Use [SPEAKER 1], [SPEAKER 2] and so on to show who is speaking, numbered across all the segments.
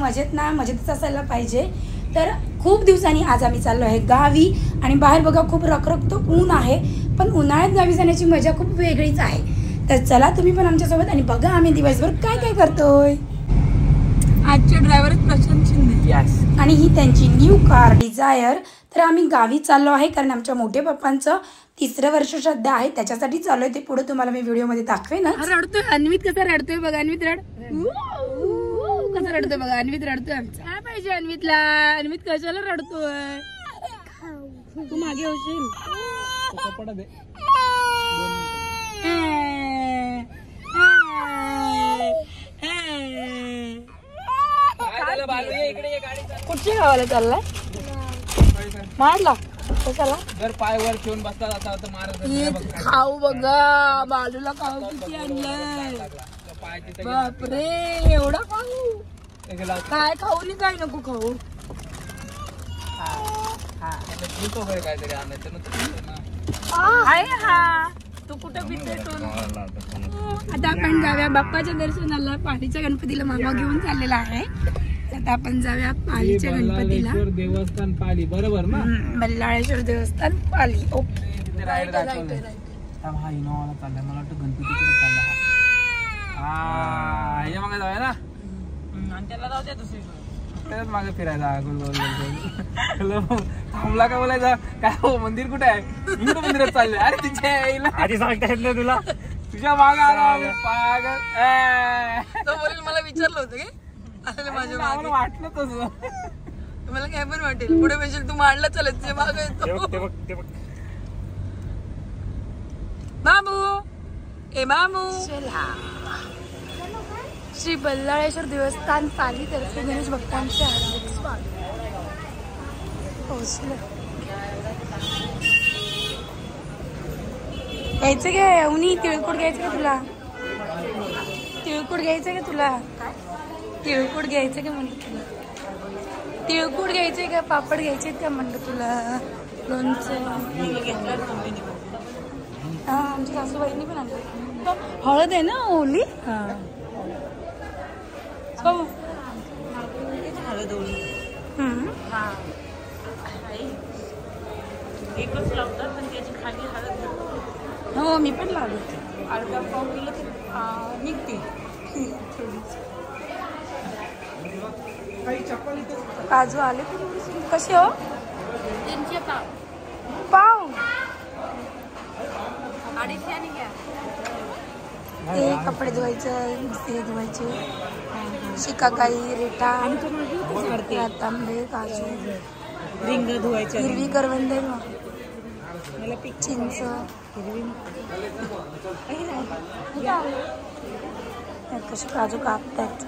[SPEAKER 1] मजेत ना मजेतच असायला पाहिजे. तर खूप दिवसांनी आज आम्ही चाललो आहे गावी आणि बाहेर बघा खूप रखरखतं ऊन आहे, पण उन्हाळ्यात गावी जाण्याची मजा खूप वेगळीच आहे. तर चला तुम्ही पण आमच्यासोबत आणि बघा आम्ही दिवसभर काय काय करतोय. आजचे ड्रायव्हर आहेत प्रशांत शिंदे आणि ही त्यांची न्यू कार डिझायर. तर आम्ही गावी चाललो आहे कारण आमच्या मोठ्या पप्पांचं 3रं वर्ष श्राद्ध आहे, त्याच्यासाठी चालू आहे. ते पुढे तुम्हाला मी व्हिडिओमध्ये दाखवेन. रडतोय अन्वित, कसा रडतोय बघा. अन्वित रड कसं रडतोय बघा. अन्वित रडतोय. काय पाहिजे अन्वितला? अन्वित कशाला रडतोय? तू मागे होशील. कुठच्या गावाला चाललाय? मारला कशाला?
[SPEAKER 2] जर पाय वर ठेवून बसला जाता तर मारत.
[SPEAKER 1] खाऊ बघा बालूला खाऊ किती आणलंय. बापरे एवढा खाऊ. काय खाऊ नाही काय नको खाऊ.
[SPEAKER 2] काहीतरी आणायचं
[SPEAKER 1] हा तू कुठं पितोय? आता आपण जाऊया बाप्पाच्या दर्शनाला. पालीच्या गणपतीला मामा घेऊन चाललेला आहे. आता आपण जाऊया पालीच्या गणपतीला.
[SPEAKER 2] देवस्थान पाली बरोबर ना?
[SPEAKER 1] बल्लाळेश्वर देवस्थान पाली. ओके
[SPEAKER 2] मला वाटतं गणपतीकडे चालला. हा मागे जाऊया ना आणि त्याला जाऊ द्या दुसरीकडे. त्याच्याच मागे फिरायला गोल गोल गोल. थांबला का बोलायचा काय हो मंदिर कुठे आहे? हिंदू मंदिरात चालले. अरे तिच्या आधी सांगता येत नाही तुला. तुझ्या मागे आला पागल.
[SPEAKER 1] तो बोलेल मला विचारलं होतं की माझ्या मागे
[SPEAKER 2] वाटलं तसं.
[SPEAKER 1] मला काय पण वाटेल पुढे म्हणजे तू मांडला चालत तुझ्या मागे येतो. मामू ए मामू. श्री बल्लाळेश्वर देवस्थान पाली तर्फे गणेश भक्तांचे हार्दिक स्वागत. पोहोचलं. घ्यायचं काय अवनी? तिळकुट घ्यायचं का तुला? तिळकुट घ्यायचं का तुला? तिळकुट घ्यायचं का म्हणलं तुला? तिळकुट घ्यायचंय का पापड घ्यायचे का म्हणलं तुला? लोणचं. हा आमची सासूबाईंनी पण आणलं. हळद आहे ना ओली. हा हळद ओली. एकच लावतात पण त्याची खाली हळद. हो मी पण लावते. अर्धा पाव किलो तर निघते. काजू आले कसे हो? 300 पाव. 250 घ्या. ते कपडे धुवायचं, ते धुवायचे. शिकाकाई, रेटा, तांबे, काजू, रिंग धुवायचे, हिरवी करवंद, चिंच, कसे काजू कापतायत.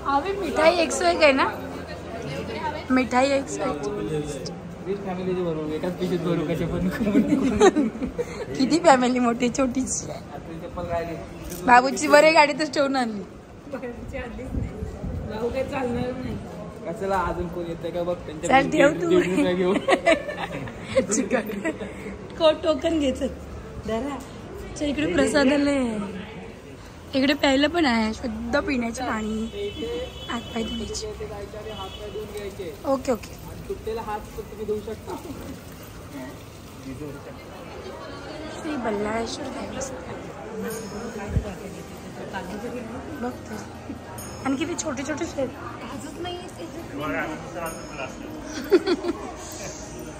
[SPEAKER 1] अभी मिठाई 101 आहे ना? मिठाई 101. किती फॅमिली मोठी छोटीची. बाबूची बरे गाडीतच ठेवून आणली.
[SPEAKER 2] अजून कोण येते का बघ.
[SPEAKER 1] चल ठेव तू. टोकन घ्यायचं जरा. इकडे प्रसादाला इकडे प्यायला पण आहे. शुद्ध पिण्याचे पाणी. हातपाय धुवायचे. Okay okay. श्री बल्लाळेश्वर देवस्थान बघतो. आणि किती छोटे छोटे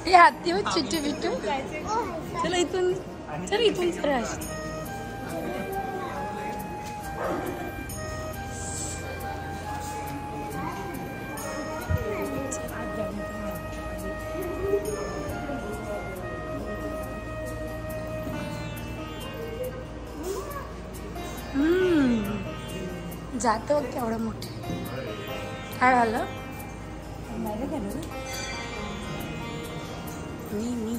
[SPEAKER 1] हे हाती होत चिट्टू बिट्टू. चला इथून चल इथून सरळ. जातो केवढं मोठे. काय झालं? मी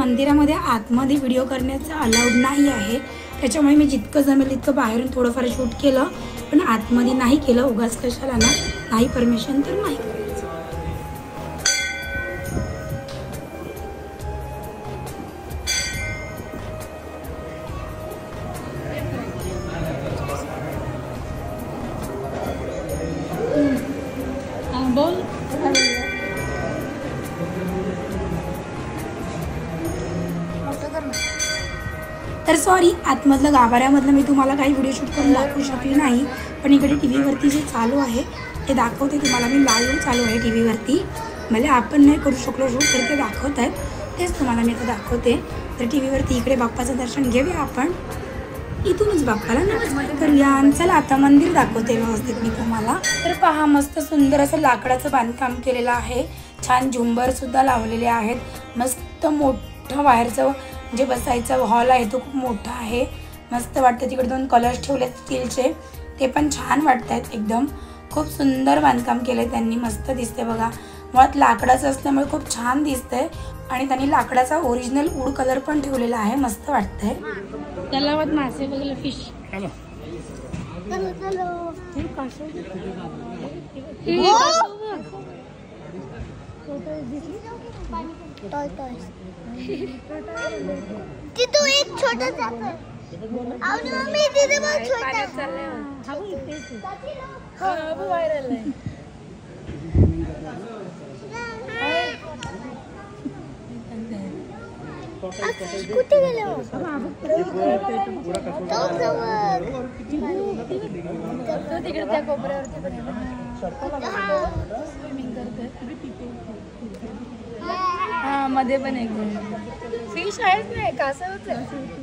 [SPEAKER 1] मंदिरामध्ये आतमध्ये व्हिडिओ करण्याचं अलाउड नाही आहे, त्याच्यामुळे मी जितकं जमेल तितकं बाहेरून थोडंफार शूट केलं, पण आतमध्ये नाही केलं. उगाच कशाला ना, नाही परमिशन तर नाही करायचं. बोल. तर सॉरी, आतमधलं गाभाऱ्यामधलं मी तुम्हाला काही व्हिडिओ शूट करून दाखवू शकली नाही, पण इकडे टी व्हीवरती जे चालू आहे ते दाखवते तुम्हाला. मी लाईव्ह चालू आहे टी व्हीवरती, मला आपण नाही करू शकलो शूट, तर ते दाखवत आहेत, तेच तुम्हाला मी आता दाखवते. तर टी व्हीवरती इकडे बाप्पाचं दर्शन घेऊया आपण, इथूनच बाप्पाला नमस्कार करूया. आणि चला आता मंदिर दाखवते व्यवस्थित मी तुम्हाला. तर पहा, मस्त सुंदर असं लाकडाचं बांधकाम केलेलं आहे, छान झुंबर सुद्धा लावलेले आहेत, मस्त मोठं बाहेरचं जे बसायचं हॉल आहे तो खूप मोठा आहे, मस्त वाटतं. तिकडे 2 कलर्स ठेवले स्टीलचे, ते पण छान वाटत आहेत एकदम. खूप सुंदर बांधकाम केलं त्यांनी, मस्त दिसते बघा. मुळात लाकडाचं असल्यामुळे खूप छान दिसतंय, आणि त्यांनी लाकडाचा ओरिजिनल वूड कलर पण ठेवलेला आहे, मस्त वाटतंय. तलावात मासे बघायला, फिश.
[SPEAKER 3] तिथं एक छोटा जातं आणि मम्मी तिथे बघ छोटा व्हायरल आहे. कुठे गेले तिकडे त्या कोपऱ्यावरती हा मध्ये पण एक फिश आहेच नाही, कासवच आहे.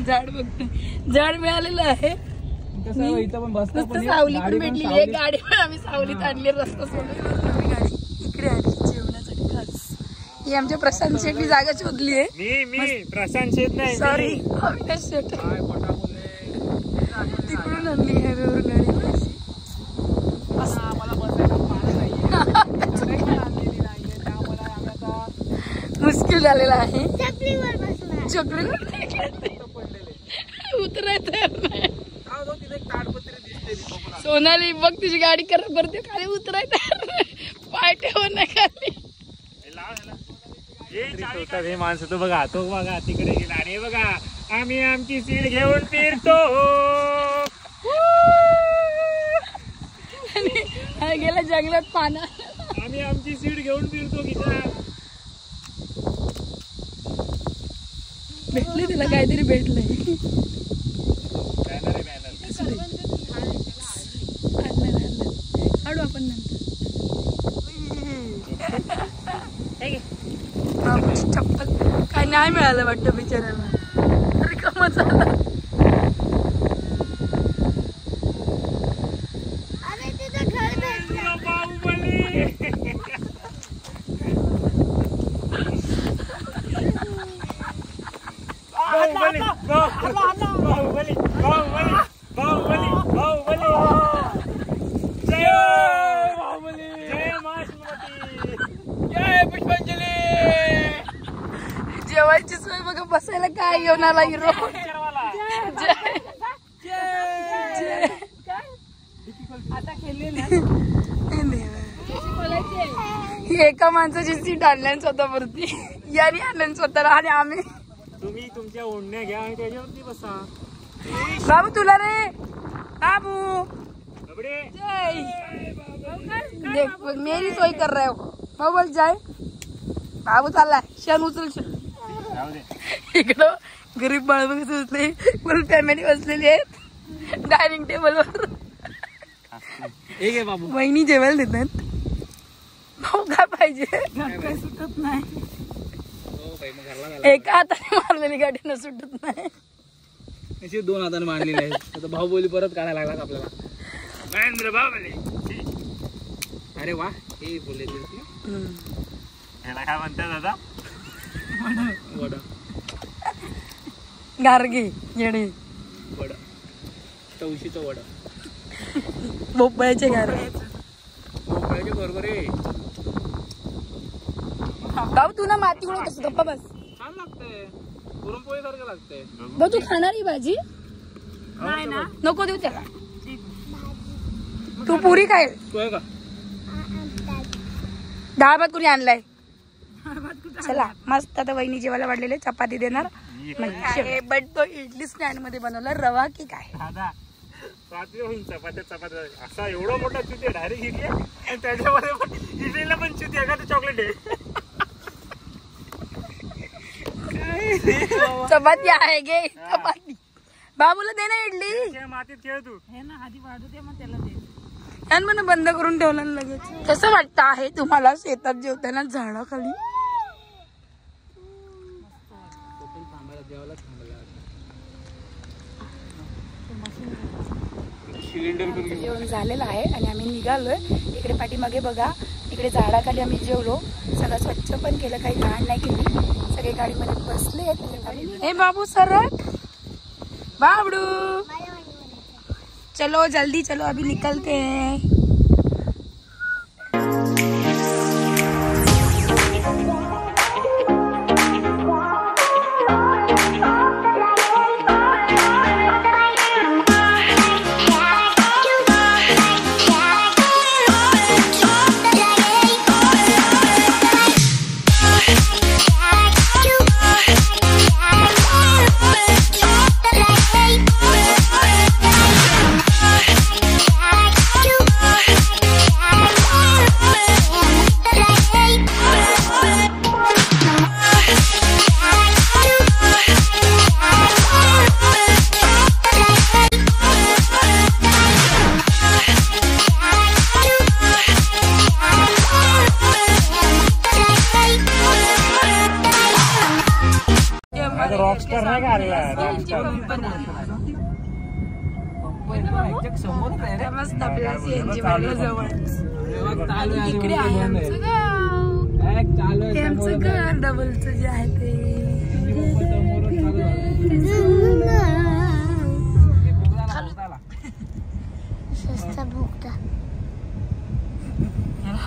[SPEAKER 3] झाड बघते, झाड मिळालेलं आहे, सावली पण भेटलेली आहे, गाडी पण आम्ही सावलीत आणली, रस्ता सोडून इकडे आली जेवणासाठी खास. ही आमच्या प्रशांत शेट्टी जागा शोधली आहे.
[SPEAKER 2] मी प्रशांत शेट नाही,
[SPEAKER 3] सॉरी अविनाश शेट, तिकडून आणली आहे गाडी. मुश्किल झालेला आहे, चकलीवर उतरायचं. सोनाली बघ तुझी गाडी करते खाली उतरायचं, पाय ठेवून नाही खाली.
[SPEAKER 2] हे माणसं तो बघा, तो बघा तिकडे गेला, आणि बघा आम्ही आमची सीट घेऊन फिरतो.
[SPEAKER 3] गेला जंगलात पाना,
[SPEAKER 2] आम्ही आमची सीट घेऊन फिरतो.
[SPEAKER 3] भेटले तिला काहीतरी भेटलंय. काढू आपण नंतर. चप्पल काय नाही मिळालं वाटतं बिचाऱ्याला, रिकामा झाला. जेवायची सोय बघा, बसायला काय घेऊन आला हिरो. एका माणसाची सीट आणल्या स्वतःवरती, याने आणलं स्वतःला, आणि आम्ही
[SPEAKER 2] तुम्ही तुमच्या ओढण्या घ्या आणि त्याच्यावरती बसा.
[SPEAKER 3] बाबू तुला रे बाबू, देख मेरी सोय कर रहे हो बाबू, बोल जाय बाबू चाललाय. क्षण उचल इकडं गरीब बाळ बघितले फुल फॅमिली बसलेली आहेत डायनिंग टेबलवर.
[SPEAKER 2] एक आहे बाबू.
[SPEAKER 3] वहिनी जेवायला देतात. भाऊ काय पाहिजे सुटत नाही. एका हाताने मारलेली गाडीनं सुटत नाही.
[SPEAKER 2] अशी 2 हाताने मारलेली आहे. आता भाऊ बोली परत काढायला लागला आपल्याला. महेंद्र बाबले. अरे वा हे बोलले याला काय म्हणतात दादा? वडा.
[SPEAKER 3] गारगे येणे
[SPEAKER 2] वडा. तवशीचा वडा.
[SPEAKER 3] भोपळ्याचे गारगे.
[SPEAKER 2] भोपळ्याचे बरोबर आहे.
[SPEAKER 3] भाऊ तू ना माती उडवत असतो गप्पा बस.
[SPEAKER 2] छान लागतंय. पुरणपोळी सारखं लागतंय.
[SPEAKER 3] भाऊ तू खाणार ही भाजी? नाही ना नको देऊ त्याला. तू पुरी काय
[SPEAKER 2] तू का
[SPEAKER 3] डाळ भात कुणी आणलाय? चला मस्त आता वहिनी जेवायला वाढलेले चपाती देणार. बट तो इडली स्टँड मध्ये बनवला रवा की काय?
[SPEAKER 2] चपात्या असा एवढा मोठा चुती डायरेक्ट इडली आणि त्याच्यामध्ये पण इडलीला पण चुती आहे का? ते चॉकलेट आहे.
[SPEAKER 3] चपाती आहे गे चपाती. बाबूला दे ना इडली.
[SPEAKER 2] मातीत खेळ तू. हे ना आधी वाढू दे मग त्याला दे.
[SPEAKER 3] आणि म्हणून बंद करून ठेवलं लगेच. कसं वाटतं आहे तुम्हाला शेतात जेवताना झाडाखाली? जेवण झालेलं आहे आणि आम्ही निघालोय. इकडे पाठीमागे बघा इकडे झाडाखाली आम्ही जेवलो. सगळं स्वच्छ पण केलं, काही घाण नाही केली. सगळे गाडीमध्ये बसले. हे बाबू सरक बाबडू. चलो जल्दी चलो अभी निकलते हैं.
[SPEAKER 2] रॉकस्टार नाही का आलेला
[SPEAKER 3] मस्त आपल्या सीएनजी वाल्या जवळ इकडे आहे आमचं गाव. ते आमचं घर डबलचं जे आहे ते.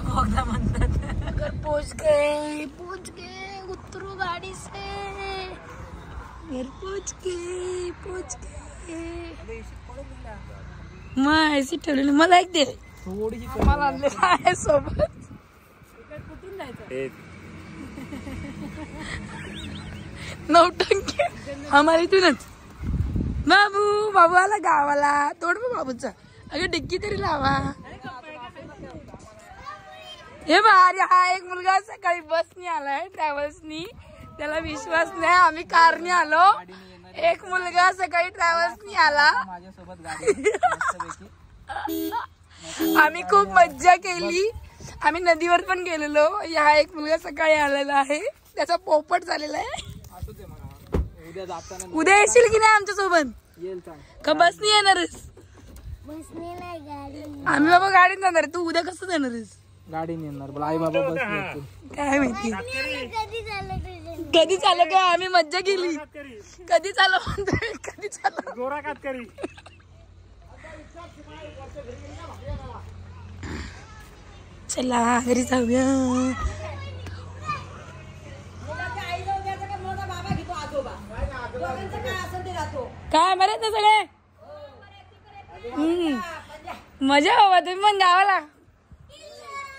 [SPEAKER 3] भोगदा म्हणतात. घर पोच गए उतरो गाड़ी से. घर पोच गए मग ऐसी ठेवलेली. मला एक दे. मला आणलेलं आहे सोबत. कुठून जायचं? नौटंकी आम्हाला इथूनच. बाबू आला गावाला. तोड मग बाबूचा. अगं डिक्की तरी लावा. हे भारी. हा एक मुलगा सकाळी बसनी आलाय ट्रॅव्हल्सनी. त्याला विश्वास नाही आम्ही कारने आलो. एक मुलगा सकाळी ट्रॅव्हल्सनी आला. आम्ही खूप मज्जा केली. आम्ही नदीवर पण गेलेलो. हा एक मुलगा सकाळी आलेला आहे. त्याचा पोपट झालेला आहे. उद्या येशील की नाही आमच्या सोबत? का बसनी येणारच? आम्ही बाबा गाडीत जाणार. तू उद्या कसं जाणारच?
[SPEAKER 2] गाडीने येणार बोला. आई बाबा बस
[SPEAKER 3] काय माहिती कधी चालू का? आम्ही मज्जा केली. कधी चालू म्हणतोय कधी चालू.
[SPEAKER 2] गोरा कात करी.
[SPEAKER 3] चला घरी जाऊया. काय बरे ना सगळे? मजा बाबा. तुम्ही पण गावाला.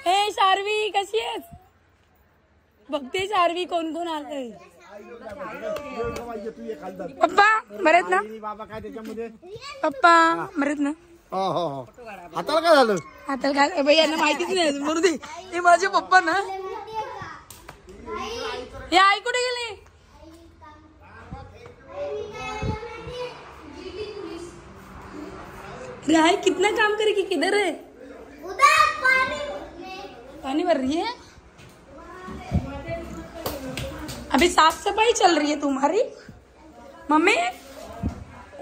[SPEAKER 3] हे शार्वी कशी आहेस? बघते शार्वी कोण कोण आलंय. पप्पा बरेत ना? पप्पा बरेत ना?
[SPEAKER 4] हाताला काय झालं?
[SPEAKER 3] हाताला काय बाई यांना माहितीच नाही. बरोबर दे. हे माझे पप्पा ना. हे आई कुठे गेले? राय कितना काम करेगी, किधर है? पानी भर रही है। अभी साफ सफाई चल रही है तुम्हारी। मम्मी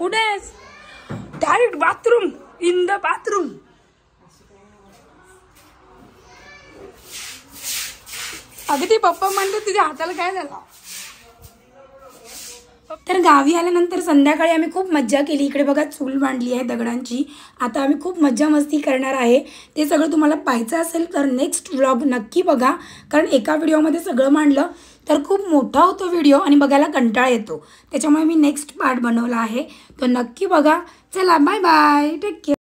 [SPEAKER 3] उठे, direct bathroom, in the bathroom. अगं ती पप्पा म्हणते तुझ्या हाताला काय झालं?
[SPEAKER 1] तर गावी आल्यानंतर संध्याकाळी आम्ही खूप मज्जा केली. इकडे बघा चूल मांडली आहे दगडांची. आता आम्ही खूप मज्जा मस्ती करणार आहे. ते सगळं तुम्हाला पाहायचं असेल तर नेक्स्ट व्लॉग नक्की बघा, कारण एका व्हिडिओमध्ये सगळं मांडलं तर खूप मोठा होतो व्हिडिओ आणि बघायला कंटाळा येतो. त्याच्यामुळे मी नेक्स्ट पार्ट बनवला आहे, तो नक्की बघा. चला बाय बाय, टेक केअर.